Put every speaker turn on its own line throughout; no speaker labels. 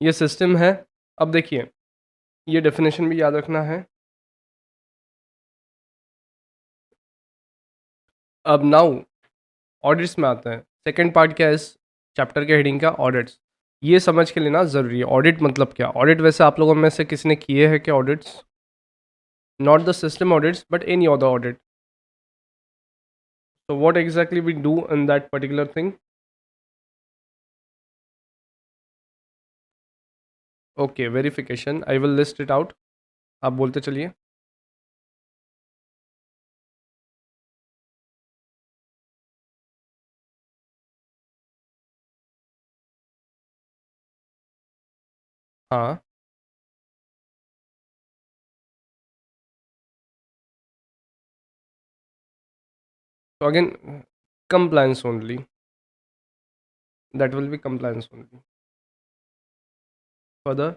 ये सिस्टम है। अब देखिए, ये डेफिनेशन भी याद रखना है। अब नाउ ऑडिट्स में आते हैं। सेकंड पार्ट क्या है इस चैप्टर के हेडिंग का? ऑडिट्स। ये समझ के लेना ज़रूरी है। ऑडिट मतलब क्या? ऑडिट वैसे आप लोगों में से किसी ने किए हैं क्या audits? Not the system audits but any other audit. So what exactly we do in that particular thing? Okay, verification. I will list it out. आप बोलते चलिए। हाँ, so again, compliance only. That will be compliance only. Further,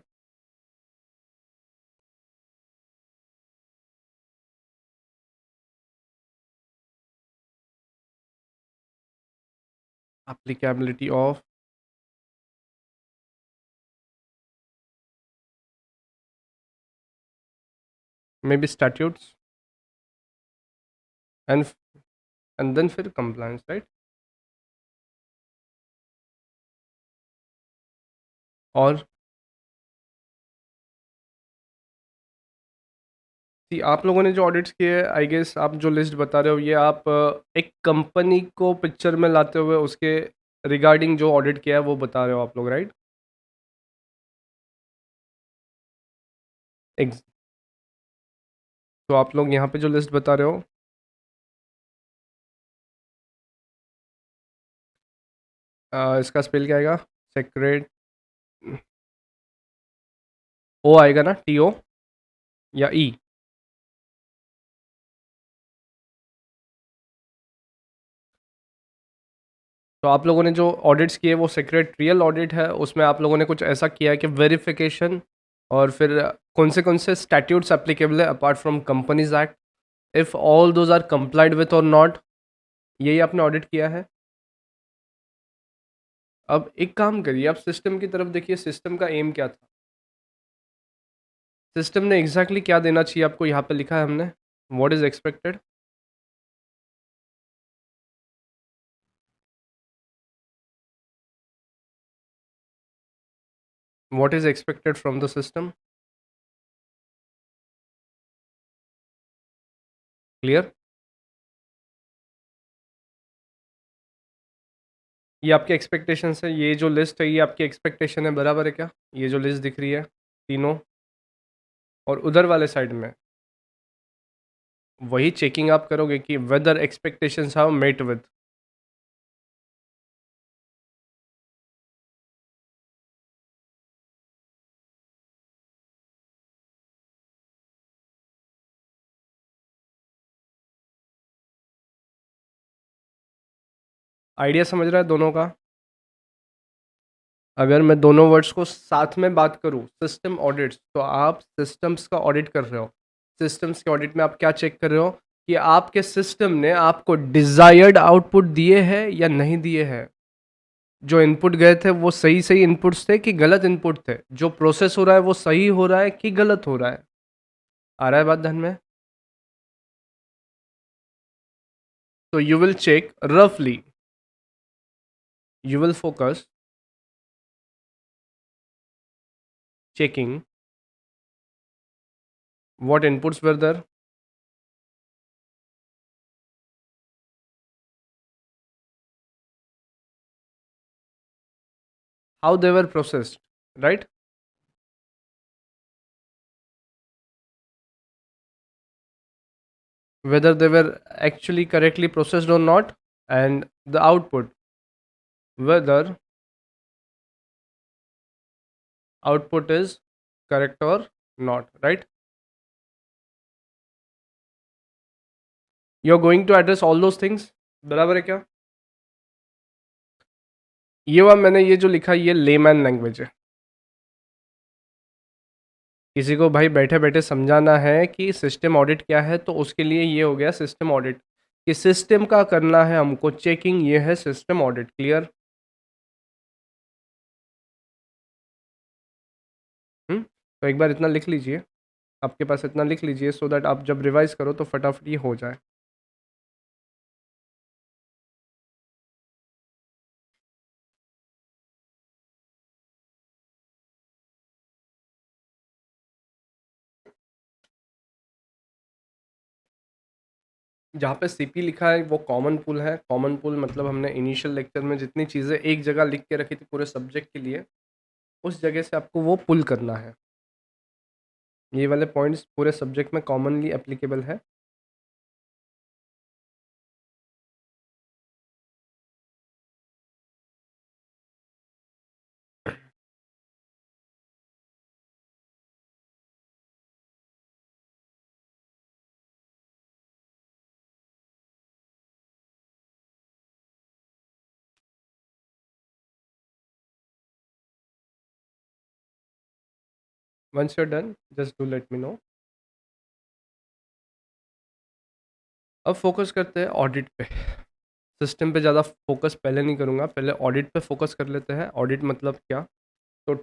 applicability of maybe statutes and and then फिर compliance, right? और आप लोगों ने जो ऑडिट्स किए, आई गेस आप जो लिस्ट बता रहे हो, ये आप एक कंपनी को पिक्चर में लाते हुए उसके रिगार्डिंग जो ऑडिट किया है वो बता रहे हो आप लोग, राइट? एग्ज तो आप लोग यहाँ पे जो लिस्ट बता रहे हो, इसका स्पेल क्या आएगा? सेक्रेट ओ आएगा ना? टी ओ या ई? तो आप लोगों ने जो ऑडिट्स किए वो सेक्रेटरियल ऑडिट है, उसमें आप लोगों ने कुछ ऐसा किया है कि वेरिफिकेशन और फिर कौन से स्टैट्यूट्स एप्लीकेबल है apart from companies act, if all those are complied with और नॉट, यही आपने ऑडिट किया है। अब एक काम करिए, आप सिस्टम की तरफ देखिए, सिस्टम का एम क्या था? सिस्टम ने एग्जैक्टली क्या देना चाहिए आपको? यहाँ पे लिखा है हमने, what is expected. What is expected from the system? Clear? ये आपके एक्सपेक्टेशंस है, ये जो लिस्ट है ये आपकी एक्सपेक्टेशन है, बराबर है क्या? ये जो लिस्ट दिख रही है तीनों, और उधर वाले साइड में वही चेकिंग आप करोगे कि whether expectations have met with. Idea समझ रहा है दोनों का? अगर मैं दोनों वर्ड्स को साथ में बात करूं, सिस्टम ऑडिट्स, तो आप सिस्टम्स का ऑडिट कर रहे हो। सिस्टम्स के ऑडिट में आप क्या चेक कर रहे हो कि आपके सिस्टम ने आपको डिजायर्ड आउटपुट दिए हैं या नहीं दिए हैं। जो इनपुट गए थे वो सही सही इनपुट्स थे कि गलत इनपुट थे? जो प्रोसेस हो रहा है वो सही हो रहा है कि गलत हो रहा है? आ रहा है बात ध्यान में? तो यू विल चेक रफली, you will focus checking what inputs were there, how they were processed, right? Whether they were actually correctly processed or not, and the output, whether output is correct or not, right? You're going to address all those things, बराबर है क्या? ये हुआ, मैंने ये जो लिखा ये लेमैन लैंग्वेज है। किसी को भाई बैठे बैठे समझाना है कि सिस्टम ऑडिट क्या है, तो उसके लिए ये हो गया सिस्टम ऑडिट, कि सिस्टम का करना है हमको चेकिंग, ये है सिस्टम ऑडिट। क्लियर? तो एक बार इतना लिख लीजिए, आपके पास इतना लिख लीजिए सो दैट आप जब रिवाइज़ करो तो फटाफट ये हो जाए। जहाँ पे सीपी लिखा है वो कॉमन पूल है। कॉमन पूल मतलब हमने इनिशियल लेक्चर में जितनी चीज़ें एक जगह लिख के रखी थी पूरे सब्जेक्ट के लिए, उस जगह से आपको वो पुल करना है। ये वाले पॉइंट्स पूरे सब्जेक्ट में कॉमनली एप्लीकेबल है। Once you are done just do let me know. अब फोकस करते हैं ऑडिट पे। सिस्टम पे ज़्यादा फोकस पहले नहीं करूँगा, पहले ऑडिट पे फोकस कर लेते हैं। ऑडिट मतलब क्या? तो